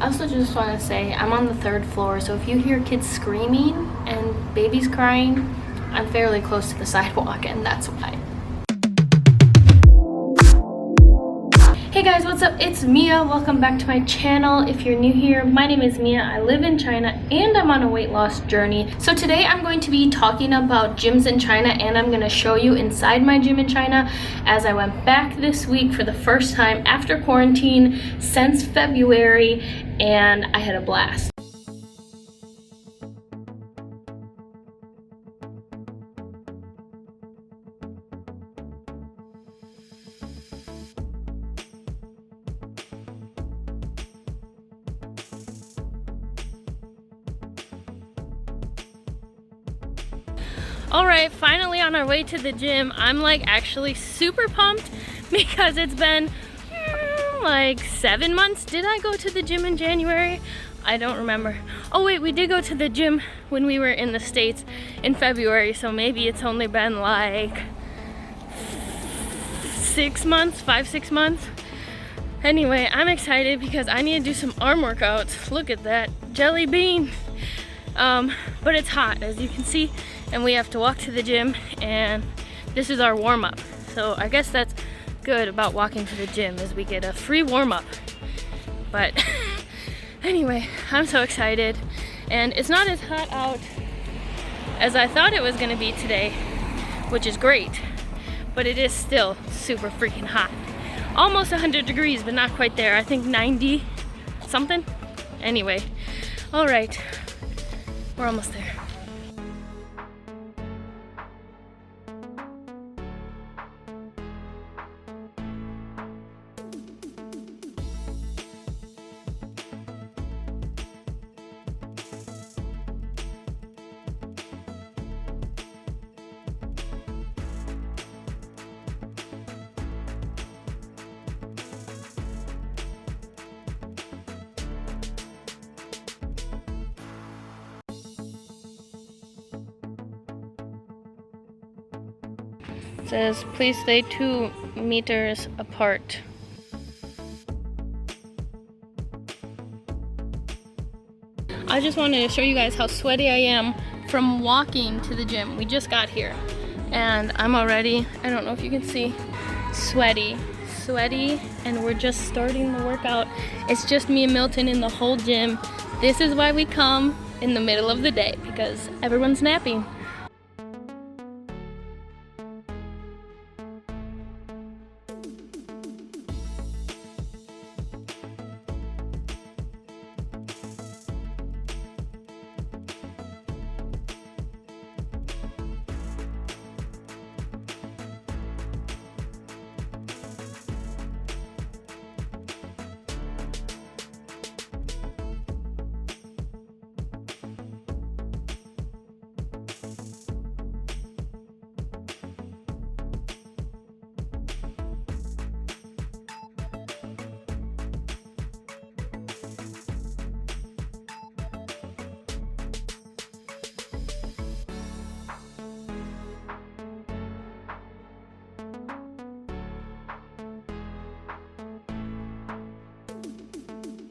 I also just want to say I'm on the 3rd floor, so if you hear kids screaming and babies crying, I'm fairly close to the sidewalk, and that's why. Hey guys, what's up? It's Mia. Welcome back to my channel. If you're new here, my name is Mia. I live in China and I'm on a weight loss journey. So today I'm going to be talking about gyms in China, and I'm going to show you inside my gym in China as I went back this week for the first time after quarantine since February, and I had a blast. All right, finally on our way to the gym. I'm like actually super pumped because it's been like 7 months. Did I go to the gym in January? I don't remember. Oh wait, we did go to the gym when we were in the States in February, so maybe it's only been like 6 months, 5-6 months. Anyway, I'm excited because I need to do some arm workouts. Look at that jelly bean. But it's hot, as you can see, and we have to walk to the gym, and this is our warm-up. So I guess that's good about walking to the gym, is we get a free warm-up. But anyway, I'm so excited, and it's not as hot out as I thought it was gonna be today, which is great, but it is still super freaking hot. Almost 100 degrees, but not quite there. I think 90 something. Anyway, all right, we're almost there. It says, please stay 2 meters apart. I just wanted to show you guys how sweaty I am from walking to the gym. We just got here and I'm already, I don't know if you can see, sweaty, and we're just starting the workout. It's just me and Milton in the whole gym. This is why we come in the middle of the day, because everyone's napping.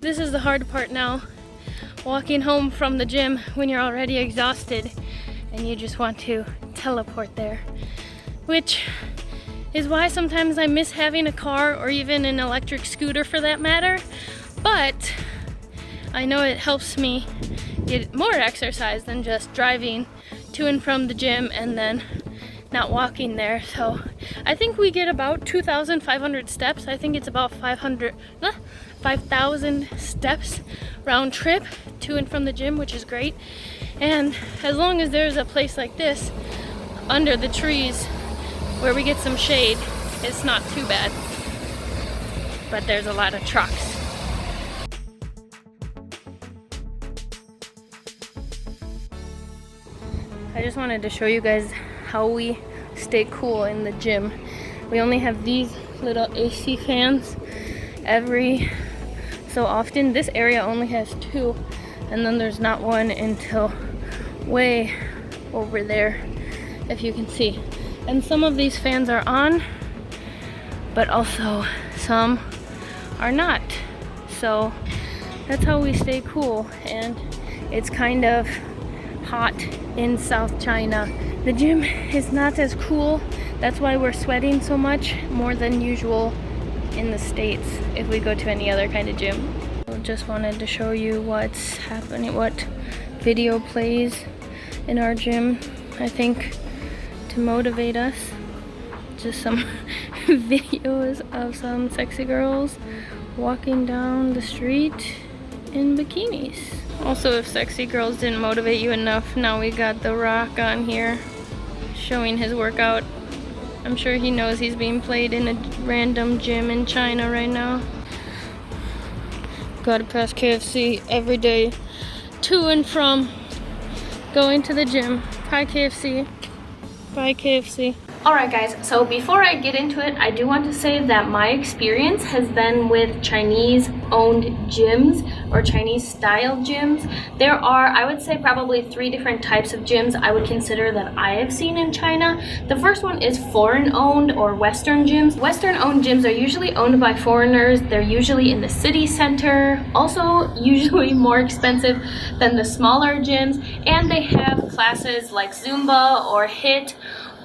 This is the hard part now, walking home from the gym when you're already exhausted and you just want to teleport there, which is why sometimes I miss having a car or even an electric scooter for that matter. But I know it helps me get more exercise than just driving to and from the gym and then not walking there. So I think we get about 2,500 steps. I think it's about 5,000 steps round trip to and from the gym, which is great. And as long as there's a place like this under the trees where we get some shade, it's not too bad. But there's a lot of trucks. I just wanted to show you guys how we stay cool in the gym. We only have these little AC fans every so often. This area only has 2, and then there's not one until way over there, if you can see. And some of these fans are on, but also some are not. So That's how we stay cool, and it's kind of hot in South China. The gym is not as cool. That's why we're sweating so much more than usual in the States if we go to any other kind of gym. So just wanted to show you what's happening, what video plays in our gym, I think, to motivate us. Just some videos of some sexy girls walking down the street in bikinis. Also, if sexy girls didn't motivate you enough, now we got The Rock on here showing his workout. I'm sure he knows he's being played in a random gym in China right now. Gotta pass KFC every day to and from going to the gym. Hi KFC. Bye KFC. Alright guys, so before I get into it, I do want to say that my experience has been with Chinese owned gyms or Chinese style gyms. There are, I would say, probably 3 different types of gyms I would consider that I have seen in China. The first one is foreign owned or Western gyms. Western owned gyms are usually owned by foreigners. They're usually in the city center, also usually more expensive than the smaller gyms, and they have classes like Zumba or HIIT,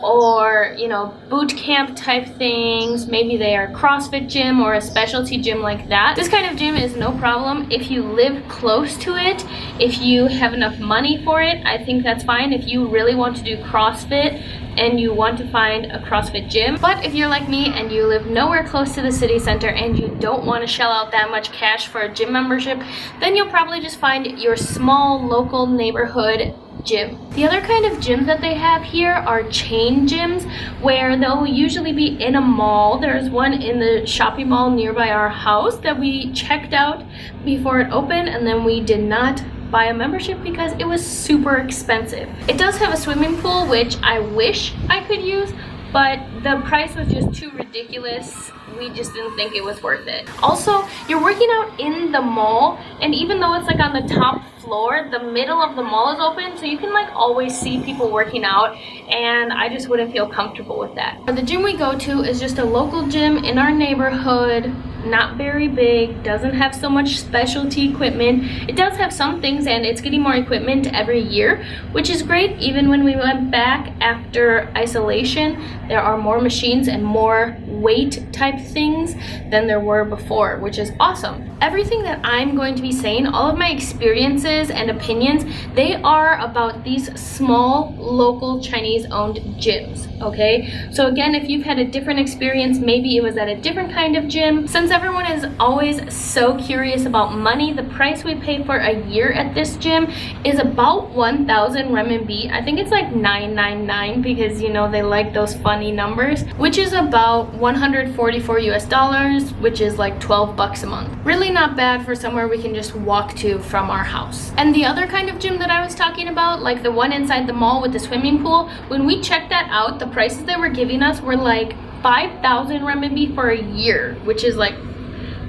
or, you know, boot camp type things. Maybe they are a CrossFit gym or a specialty gym like that. This kind of gym is no problem if you live close to it, if you have enough money for it. I think that's fine if you really want to do CrossFit and you want to find a CrossFit gym. But if you're like me and you live nowhere close to the city center and you don't want to shell out that much cash for a gym membership, then you'll probably just find your small local neighborhood gym. The other kind of gyms that they have here are chain gyms, where they'll usually be in a mall. There's one in the shopping mall nearby our house that we checked out before it opened, and then we did not buy a membership because it was super expensive. It does have a swimming pool, which I wish I could use, but the price was just too ridiculous. We just didn't think it was worth it. Also, you're working out in the mall, and even though it's like on the top floor, the middle of the mall is open, so you can like always see people working out, and I just wouldn't feel comfortable with that. The gym we go to is just a local gym in our neighborhood, not very big, doesn't have so much specialty equipment. It does have some things, and it's getting more equipment every year, which is great. Even when we went back after isolation, there are more machines and more weight type things than there were before, which is awesome. Everything that I'm going to be saying, all of my experiences and opinions, they are about these small local Chinese owned gyms, okay? So again, if you've had a different experience, maybe it was at a different kind of gym. Since everyone is always so curious about money, the price we pay for a year at this gym is about 1,000 renminbi. I think it's like 999 because, you know, they like those funny numbers, which is about 144 US dollars, which is like 12 bucks a month. Really not bad for somewhere we can just walk to from our house. And the other kind of gym that I was talking about, like the one inside the mall with the swimming pool, when we checked that out, the prices they were giving us were like 5,000 renminbi for a year, which is like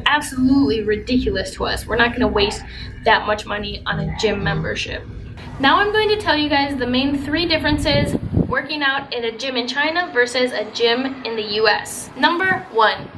absolutely ridiculous to us. We're not going to waste that much money on a gym membership. Now I'm going to tell you guys the main 3 differences working out in a gym in China versus a gym in the US. Number 1,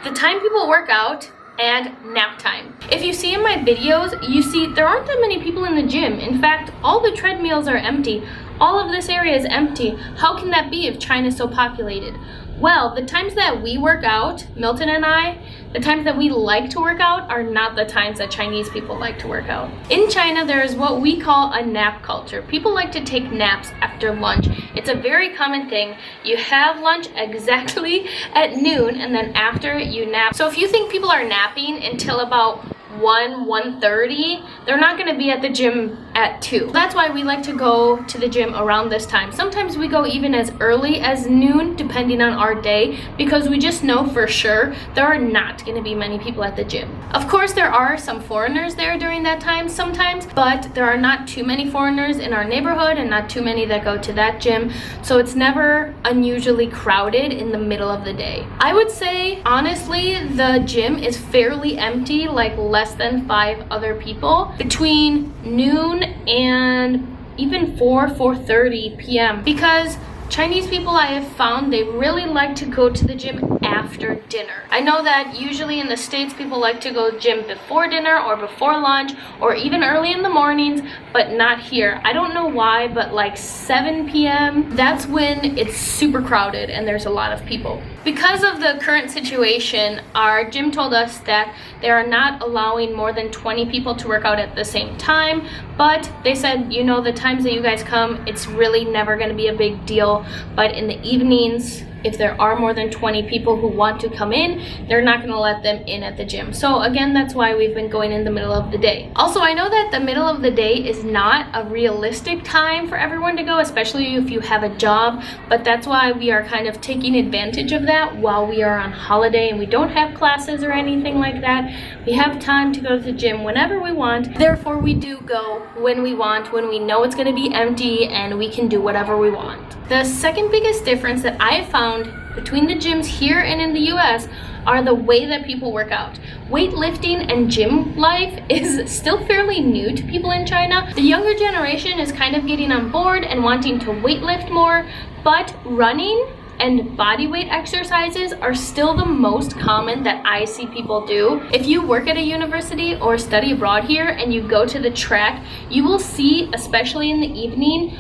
the time people work out and nap time. If you see in my videos, you see there aren't that many people in the gym. In fact, all the treadmills are empty. All of this area is empty. How can that be if China is so populated? Well, the times that we work out, Milton and I, the times that we like to work out are not the times that Chinese people like to work out. In China, there is what we call a nap culture. People like to take naps after lunch. It's a very common thing. You have lunch exactly at noon, and then after you nap. So if you think people are napping until about 1:30, they're not going to be at the gym at 2. That's why we like to go to the gym around this time. Sometimes we go even as early as noon, depending on our day, because we just know for sure there are not going to be many people at the gym. Of course, there are some foreigners there during that time sometimes, but there are not too many foreigners in our neighborhood and not too many that go to that gym, so it's never unusually crowded in the middle of the day. I would say, honestly, the gym is fairly empty, like less than 5 other people between noon and even 4:30 p.m. because Chinese people, I have found, they really like to go to the gym after dinner. I know that usually in the States people like to go gym before dinner or before lunch or even early in the mornings, but not here. I don't know why, but like 7 p.m. that's when it's super crowded and there's a lot of people. Because of the current situation, our gym told us that they are not allowing more than 20 people to work out at the same time, but they said, you know, the times that you guys come, it's really never going to be a big deal, but in the evenings, if there are more than 20 people who want to come in, they're not going to let them in at the gym. So again, that's why we've been going in the middle of the day. Also, I know that the middle of the day is not a realistic time for everyone to go, especially if you have a job, but that's why we are kind of taking advantage of that while we are on holiday and we don't have classes or anything like that. We have time to go to the gym whenever we want. Therefore, we do go when we want, when we know it's going to be empty and we can do whatever we want. The second biggest difference that I found between the gyms here and in the US are the way that people work out. Weightlifting and gym life is still fairly new to people in China. The younger generation is kind of getting on board and wanting to weightlift more, but running and body weight exercises are still the most common that I see people do. If you work at a university or study abroad here and you go to the track, you will see, especially in the evening,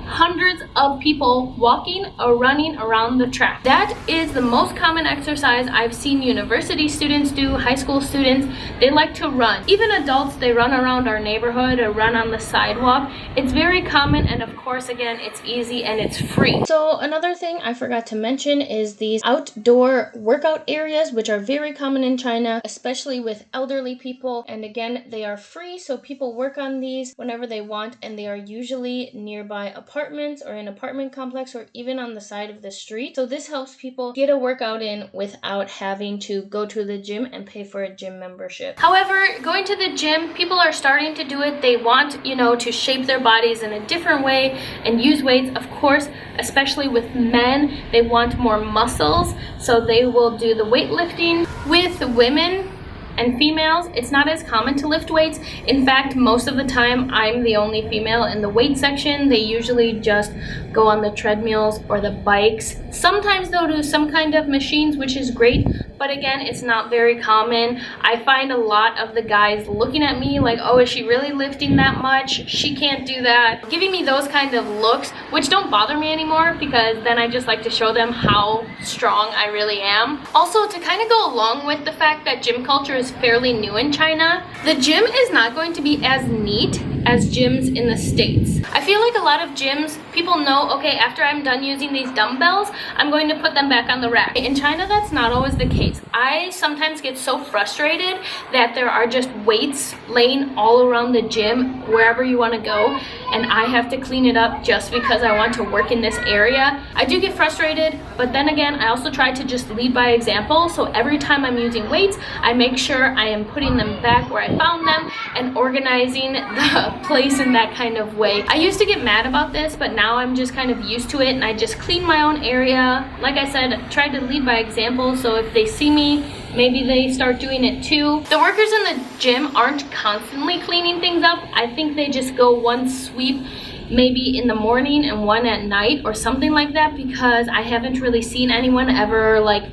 hundreds of people walking or running around the track. That is the most common exercise I've seen university students do, high school students. They like to run. Even adults, they run around our neighborhood or run on the sidewalk. It's very common, and of course, again, it's easy and it's free. So another thing I forgot to mention is these outdoor workout areas, which are very common in China, especially with elderly people. And again, they are free, so people work on these whenever they want, and they are usually nearby apartments or an apartment complex or even on the side of the street. So this helps people get a workout in without having to go to the gym and pay for a gym membership. However, going to the gym, people are starting to do it. They want, you know, to shape their bodies in a different way and use weights. Of course, especially with men, they want more muscles, so they will do the weightlifting. With women and females, it's not as common to lift weights. In fact, most of the time, I'm the only female in the weight section. They usually just go on the treadmills or the bikes. Sometimes they'll do some kind of machines, which is great, but again, it's not very common. I find a lot of the guys looking at me like, oh, is she really lifting that much? She can't do that. Giving me those kind of looks, which don't bother me anymore because then I just like to show them how strong I really am. Also, to kind of go along with the fact that gym culture is fairly new in China, the gym is not going to be as neat as gyms in the States. I feel like a lot of gyms, people know, okay, after I'm done using these dumbbells, I'm going to put them back on the rack. In China, that's not always the case. I sometimes get so frustrated that there are just weights laying all around the gym, wherever you want to go, and I have to clean it up just because I want to work in this area. I do get frustrated, but then again, I also try to just lead by example. So every time I'm using weights, I make sure I am putting them back where I found them and organizing the place in that kind of way. I used to get mad about this, but now I'm just kind of used to it and I just clean my own area. Like I said, try to lead by example, so if they see me, maybe they start doing it too. The workers in the gym aren't constantly cleaning things up. I think they just go one sweep maybe in the morning and one at night or something like that, because I haven't really seen anyone ever like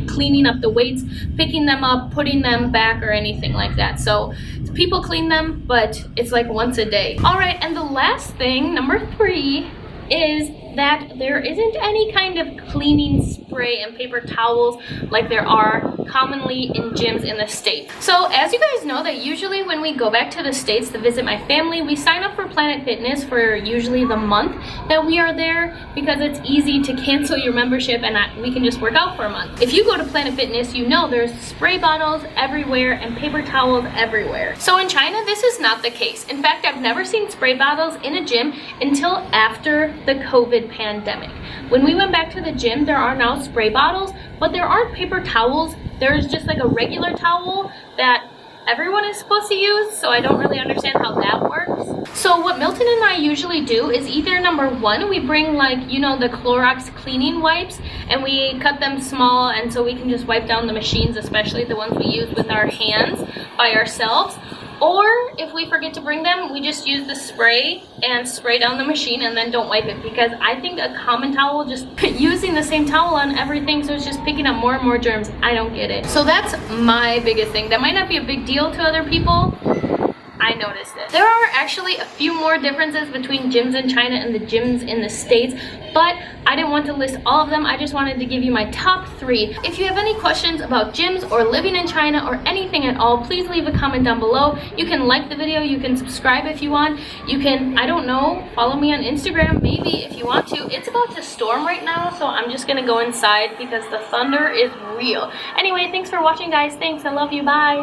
cleaning up the weights, picking them up, putting them back or anything like that. So people clean them, but it's like once a day. All right, and the last thing, number 3, is that there isn't any kind of cleaning spray and paper towels like there are commonly in gyms in the States. So as you guys know, that usually when we go back to the States to visit my family, we sign up for Planet Fitness for usually the month that we are there, because it's easy to cancel your membership and we can just work out for a month. If you go to Planet Fitness, you know there's spray bottles everywhere and paper towels everywhere. So in China, this is not the case. In fact, I've never seen spray bottles in a gym until after the COVID pandemic. When we went back to the gym, there are now spray bottles, but there aren't paper towels. There's just like a regular towel that everyone is supposed to use, so I don't really understand how that works. So what Milton and I usually do is either number 1, we bring like, you know, the Clorox cleaning wipes, and we cut them small, and so we can just wipe down the machines, especially the ones we use with our hands by ourselves. Or if we forget to bring them, we just use the spray and spray down the machine and then don't wipe it, because I think a common towel, just using the same towel on everything, so it's just picking up more and more germs. I don't get it. So that's my biggest thing. That might not be a big deal to other people. I noticed it. There are actually a few more differences between gyms in China and the gyms in the States, but I didn't want to list all of them. I just wanted to give you my top 3. If you have any questions about gyms or living in China or anything at all, please leave a comment down below. You can like the video, you can subscribe if you want, you can, I don't know, follow me on Instagram maybe if you want to. It's about to storm right now, so I'm just gonna go inside because the thunder is real. Anyway, thanks for watching, guys. Thanks, I love you, bye.